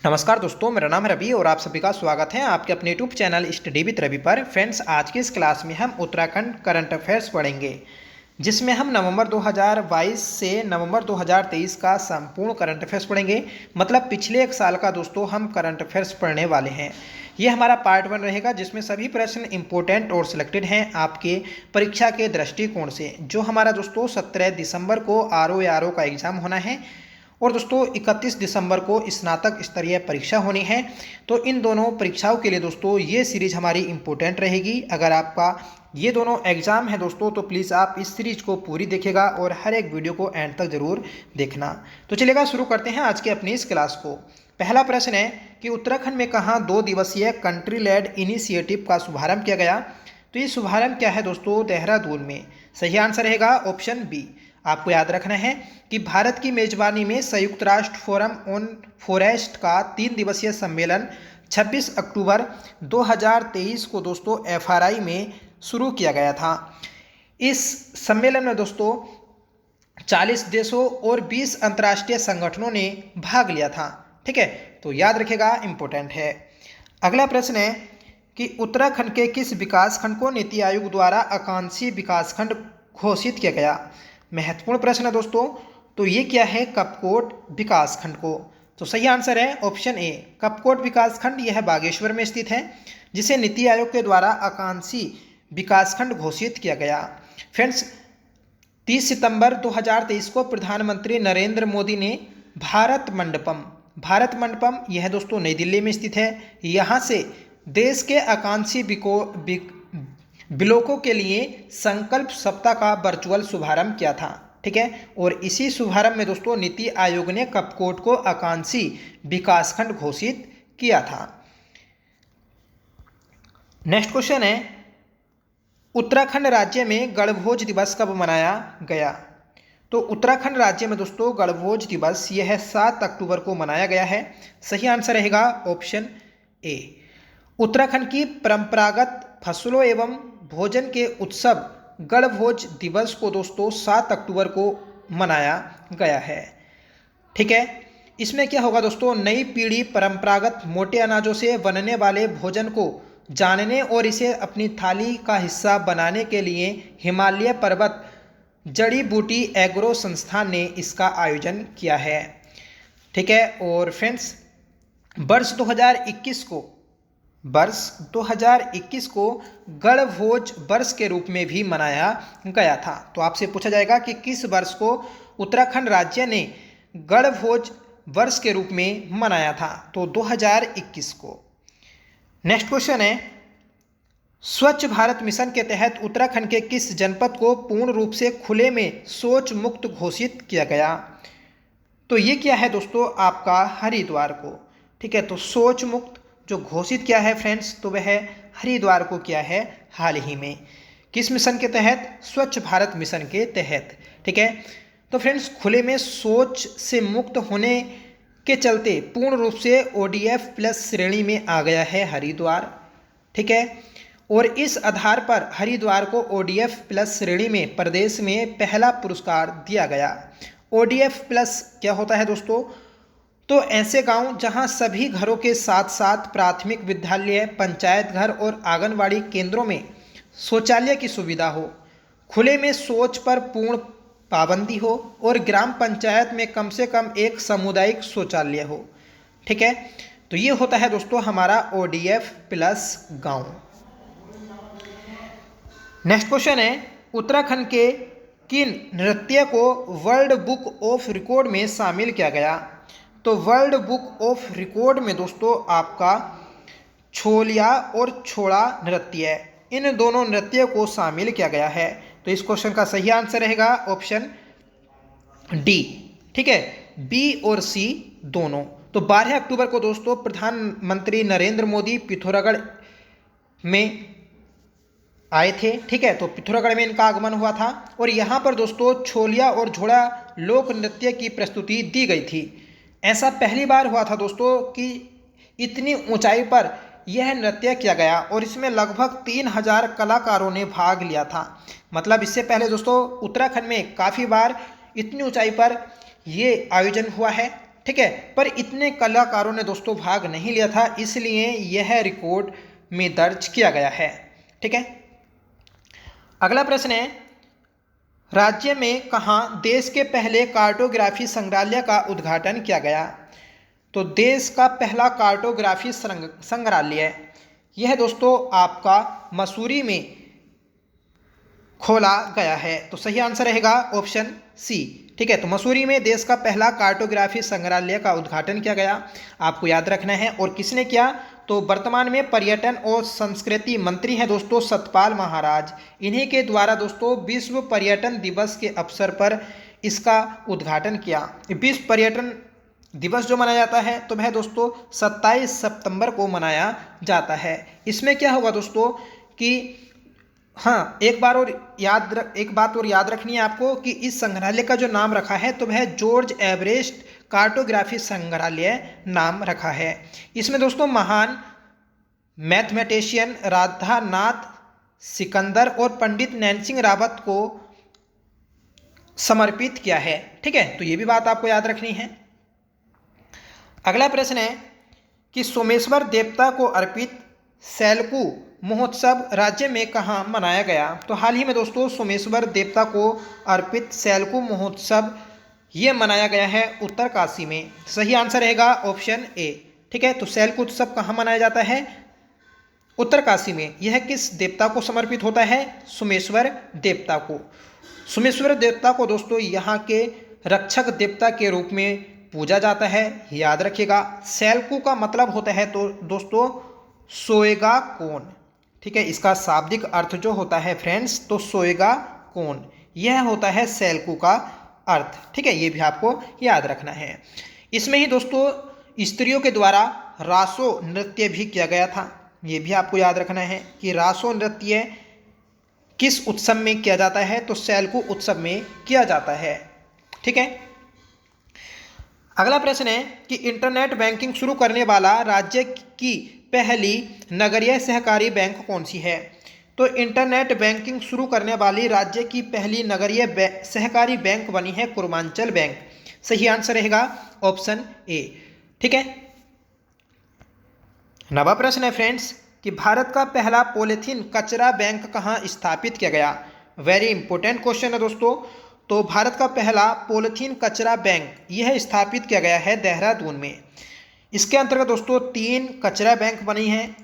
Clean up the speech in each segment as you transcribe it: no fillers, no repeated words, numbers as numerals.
नमस्कार दोस्तों, मेरा नाम है रवि और आप सभी का स्वागत है आपके अपने YouTube channel study with Ravi पर। फ्रेंड्स, आज की इस क्लास में हम उत्तराखंड करंट अफेयर्स पढ़ेंगे, जिसमें हम नवंबर 2022 से नवंबर 2023 का संपूर्ण करंट अफेयर्स पढ़ेंगे। मतलब पिछले एक साल का दोस्तों हम करंट अफेयर्स पढ़ने वाले हैं। ये हमारा पार्ट 1 रहेगा, जिसमें सभी प्रश्न इंपॉर्टेंट और सिलेक्टेड हैं आपके परीक्षा के दृष्टिकोण से। जो हमारा दोस्तों 17 दिसंबर को RO का एग्जाम होना है और दोस्तों 31 दिसंबर को स्नातक स्तरीय परीक्षा होनी है। तो इन दोनों परीक्षाओं के लिए दोस्तों ये सीरीज हमारी इम्पोर्टेंट रहेगी। अगर आपका ये दोनों एग्जाम है दोस्तों, तो प्लीज़ आप इस सीरीज को पूरी देखिएगा और हर एक वीडियो को एंड तक जरूर देखना। तो चलिएगा शुरू करते हैं आज की अपनी इस क्लास को। पहला प्रश्न है कि उत्तराखंड में कहाँ 2 दिवसीय कंट्री लेड इनिशिएटिव का शुभारंभ किया गया। तो ये शुभारंभ क्या है दोस्तों? देहरादून में। सही आंसर रहेगा ऑप्शन बी। आपको याद रखना है कि भारत की मेजबानी में संयुक्त राष्ट्र फोरम ऑन फॉरेस्ट का 3 दिवसीय सम्मेलन 26 अक्टूबर 2023 को दोस्तों FRI में शुरू किया गया था। इस सम्मेलन में दोस्तों 40 देशों और 20 अंतर्राष्ट्रीय संगठनों ने भाग लिया था। ठीक है, तो याद रखेगा, इंपॉर्टेंट है। अगला प्रश्न है कि उत्तराखंड के किस विकासखंड को नीति आयोग द्वारा आकांक्षी विकासखंड घोषित किया गया? महत्वपूर्ण प्रश्न है दोस्तों। तो ये क्या है? कपकोट विकासखंड को। तो सही आंसर है ऑप्शन ए, कपकोट विकासखंड। यह बागेश्वर में स्थित है, जिसे नीति आयोग के द्वारा आकांक्षी विकासखंड घोषित किया गया। फ्रेंड्स, 30 सितंबर 2023 को प्रधानमंत्री नरेंद्र मोदी ने भारत मंडपम यह दोस्तों नई दिल्ली में स्थित है, यहाँ से देश के आकांक्षी ब्लॉकों के लिए संकल्प सप्ताह का वर्चुअल शुभारंभ किया था। ठीक है, और इसी शुभारंभ में दोस्तों नीति आयोग ने कपकोट को आकांक्षी विकासखंड घोषित किया था। नेक्स्ट क्वेश्चन है, उत्तराखंड राज्य में गणभोज दिवस कब मनाया गया? तो उत्तराखंड राज्य में दोस्तों गणभोज दिवस यह 7 अक्टूबर को मनाया गया है। सही आंसर रहेगा ऑप्शन ए। उत्तराखंड की परंपरागत फसलों एवं भोजन के उत्सव गणभोज दिवस को दोस्तों 7 अक्टूबर को मनाया गया है। ठीक है, इसमें क्या होगा दोस्तों? नई पीढ़ी परंपरागत मोटे अनाजों से बनने वाले भोजन को जानने और इसे अपनी थाली का हिस्सा बनाने के लिए हिमालय पर्वत जड़ी बूटी एग्रो संस्थान ने इसका आयोजन किया है। ठीक है, और फ्रेंड्स, वर्ष 2021 को गणभोज वर्ष के रूप में भी मनाया गया था। तो आपसे पूछा जाएगा कि किस वर्ष को उत्तराखंड राज्य ने गणभोज वर्ष के रूप में मनाया था? तो 2021 को। नेक्स्ट क्वेश्चन है, स्वच्छ भारत मिशन के तहत उत्तराखंड के किस जनपद को पूर्ण रूप से खुले में शौच मुक्त घोषित किया गया? तो ये क्या है दोस्तों? आपका हरिद्वार को। ठीक है, तो शौच मुक्त जो घोषित किया है फ्रेंड्स, तो वह हरिद्वार को किया है हाल ही में। किस मिशन के तहत? स्वच्छ भारत मिशन के तहत। ठीक है, तो फ्रेंड्स, खुले में शौच से मुक्त होने के चलते पूर्ण रूप से ODF+ श्रेणी में आ गया है हरिद्वार। ठीक है, और इस आधार पर हरिद्वार को ODF+ श्रेणी में प्रदेश में पहला पुरस्कार दिया गया। ODF+ क्या होता है दोस्तों? तो ऐसे गांव जहां सभी घरों के साथ साथ प्राथमिक विद्यालय, पंचायत घर और आंगनवाड़ी केंद्रों में शौचालय की सुविधा हो, खुले में शौच पर पूर्ण पाबंदी हो और ग्राम पंचायत में कम से कम एक सामुदायिक शौचालय हो। ठीक है, तो ये होता है दोस्तों हमारा ODF+ गांव। नेक्स्ट क्वेश्चन है, उत्तराखंड के किन नृत्य को वर्ल्ड बुक ऑफ रिकॉर्ड में शामिल किया गया? तो वर्ल्ड बुक ऑफ रिकॉर्ड में दोस्तों आपका छोलिया और छोड़ा नृत्य, इन दोनों नृत्यों को शामिल किया गया है। तो इस क्वेश्चन का सही आंसर रहेगा ऑप्शन डी। ठीक है, बी और सी दोनों। तो 12 अक्टूबर को दोस्तों प्रधानमंत्री नरेंद्र मोदी पिथौरागढ़ में आए थे। ठीक है, तो पिथौरागढ़ में इनका आगमन हुआ था और यहाँ पर दोस्तों छोलिया और झोड़ा लोक नृत्य की प्रस्तुति दी गई थी। ऐसा पहली बार हुआ था दोस्तों कि इतनी ऊंचाई पर यह नृत्य किया गया और इसमें लगभग 3000 कलाकारों ने भाग लिया था। मतलब इससे पहले दोस्तों उत्तराखंड में काफ़ी बार इतनी ऊंचाई पर ये आयोजन हुआ है। ठीक है, पर इतने कलाकारों ने दोस्तों भाग नहीं लिया था, इसलिए यह रिकॉर्ड में दर्ज किया गया है। ठीक है, अगला प्रश्न है, राज्य में कहाँ देश के पहले कार्टोग्राफी संग्रहालय का उद्घाटन किया गया? तो देश का पहला कार्टोग्राफी संग्रहालय यह दोस्तों आपका मसूरी में खोला गया है। तो सही आंसर रहेगा ऑप्शन सी। ठीक है, तो मसूरी में देश का पहला कार्टोग्राफी संग्रहालय का उद्घाटन किया गया, आपको याद रखना है। और किसने किया? तो वर्तमान में पर्यटन और संस्कृति मंत्री हैं दोस्तों सतपाल महाराज। इन्हीं के द्वारा दोस्तों विश्व पर्यटन दिवस के अवसर पर इसका उद्घाटन किया। विश्व पर्यटन दिवस जो मनाया जाता है तो वह दोस्तों 27 सितंबर को मनाया जाता है। इसमें क्या होगा दोस्तों कि हाँ, एक बात और याद रखनी है आपको कि इस संग्रहालय का जो नाम रखा है तो वह जॉर्ज एवरेस्ट कार्टोग्राफी संग्रहालय नाम रखा है। इसमें दोस्तों महान मैथमेटिशियन राधानाथ सिकंदर और पंडित नैनसिंह रावत को समर्पित किया है। ठीक है, तो ये भी बात आपको याद रखनी है। अगला प्रश्न है कि सोमेश्वर देवता को अर्पित सैलकू महोत्सव राज्य में कहाँ मनाया गया? तो हाल ही में दोस्तों सोमेश्वर देवता को अर्पित सैलकू महोत्सव ये मनाया गया है उत्तरकाशी में। सही आंसर रहेगा ऑप्शन ए। ठीक है, तो सैलकू उत्सव कहाँ मनाया जाता है? उत्तरकाशी में। यह किस देवता को समर्पित होता है? सोमेश्वर देवता को। सोमेश्वर देवता को दोस्तों यहाँ के रक्षक देवता के रूप में पूजा जाता है, याद रखिएगा। सैलकू का मतलब होता है तो दोस्तों सोएगा कौन। ठीक है, इसका शाब्दिक अर्थ जो होता है फ्रेंड्स तो सोएगा कौन, यह होता है सैलकू का अर्थ। ठीक है, ये भी आपको याद रखना है। इसमें ही दोस्तों स्त्रियों के द्वारा रासो नृत्य भी किया गया था, ये भी आपको याद रखना है कि रासो नृत्य किस उत्सव में किया जाता है? तो सैलकू उत्सव में किया जाता है। ठीक है, अगला प्रश्न है कि इंटरनेट बैंकिंग शुरू करने वाला राज्य की पहली नगरीय सहकारी बैंक कौन सी है? तो इंटरनेट बैंकिंग शुरू करने वाली राज्य की पहली नगरीय सहकारी बैंक बनी है पूर्वांचल बैंक। सही आंसर रहेगा ऑप्शन ए। ठीक है, नवा प्रश्न है फ्रेंड्स कि भारत का पहला पॉलीथीन कचरा बैंक कहाँ स्थापित किया गया? वेरी इंपॉर्टेंट क्वेश्चन है दोस्तों। तो भारत का पहला पॉलीथीन कचरा बैंक यह स्थापित किया गया है देहरादून में। इसके अंतर्गत दोस्तों 3 कचरा बैंक बनी हैं,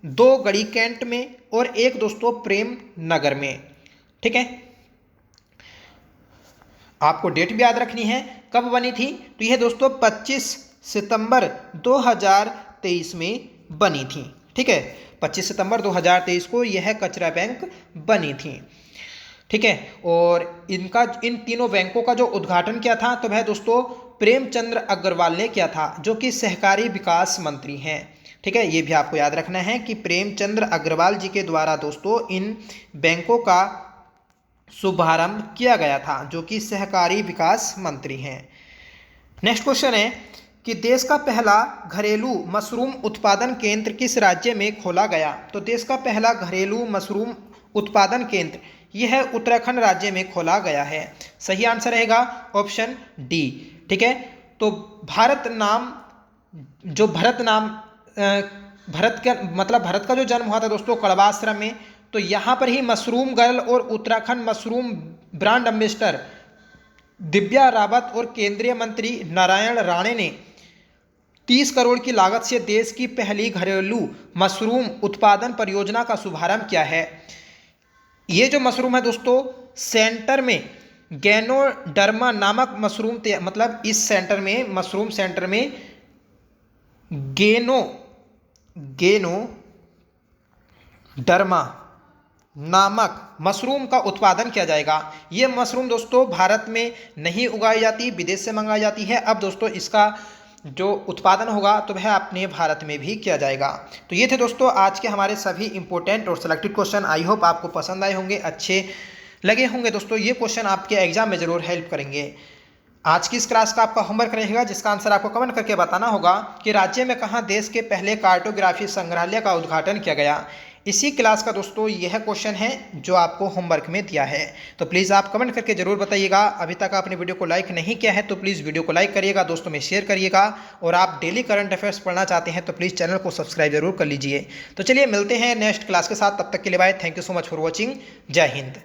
2 गढ़ी कैंट में और एक दोस्तों प्रेम नगर में। ठीक है, आपको डेट भी याद रखनी है कब बनी थी। तो यह दोस्तों 25 सितंबर 2023 में बनी थी। ठीक है, 25 सितंबर 2023 को यह कचरा बैंक बनी थी। ठीक है, और इन तीनों बैंकों का जो उद्घाटन किया था तो वह दोस्तों प्रेमचंद्र अग्रवाल ने किया था, जो कि सहकारी विकास मंत्री हैं। ठीक है, ये भी आपको याद रखना है कि प्रेमचंद्र अग्रवाल जी के द्वारा दोस्तों इन बैंकों का शुभारंभ किया गया था, जो कि सहकारी विकास मंत्री हैं। नेक्स्ट क्वेश्चन है कि देश का पहला घरेलू मशरूम उत्पादन केंद्र किस राज्य में खोला गया? तो देश का पहला घरेलू मशरूम उत्पादन केंद्र यह उत्तराखंड राज्य में खोला गया है। सही आंसर रहेगा ऑप्शन डी। ठीक है, तो भरत का जो जन्म हुआ था दोस्तों कड़वाश्रम में, तो यहाँ पर ही मशरूम गर्ल और Uttarakhand mushroom brand ambassador Divya Rawat और केंद्रीय मंत्री नारायण राणे ने 30 करोड़ की लागत से देश की पहली घरेलू मशरूम उत्पादन परियोजना का शुभारंभ किया है। ये जो मशरूम है दोस्तों सेंटर में गैनोडर्मा नामक मशरूम मतलब इस सेंटर में मशरूम सेंटर में गैनोडर्मा नामक मशरूम का उत्पादन किया जाएगा। ये मशरूम दोस्तों भारत में नहीं उगाई जाती, विदेश से मंगाई जाती है। अब दोस्तों इसका जो उत्पादन होगा तो वह अपने भारत में भी किया जाएगा। तो ये थे दोस्तों आज के हमारे सभी इंपॉर्टेंट और सिलेक्टेड क्वेश्चन। आई होप आपको पसंद आए होंगे, अच्छे लगे होंगे दोस्तों। ये क्वेश्चन आपके एग्जाम में जरूर हेल्प करेंगे। आज की इस क्लास का आपका होमवर्क रहेगा, जिसका आंसर आपको कमेंट करके बताना होगा कि राज्य में कहाँ देश के पहले कार्टोग्राफी संग्रहालय का उद्घाटन किया गया। इसी क्लास का दोस्तों यह क्वेश्चन है जो आपको होमवर्क में दिया है। तो प्लीज़ आप कमेंट करके जरूर बताइएगा। अभी तक आपने वीडियो को लाइक नहीं किया है तो प्लीज़ वीडियो को लाइक करिएगा, दोस्तों में शेयर करिएगा, और आप डेली करंट अफेयर्स पढ़ना चाहते हैं तो प्लीज़ चैनल को सब्सक्राइब जरूर कर लीजिए। तो चलिए मिलते हैं नेक्स्ट क्लास के साथ, तब तक के लिए bye. Thank you so much for watching. जय हिंद।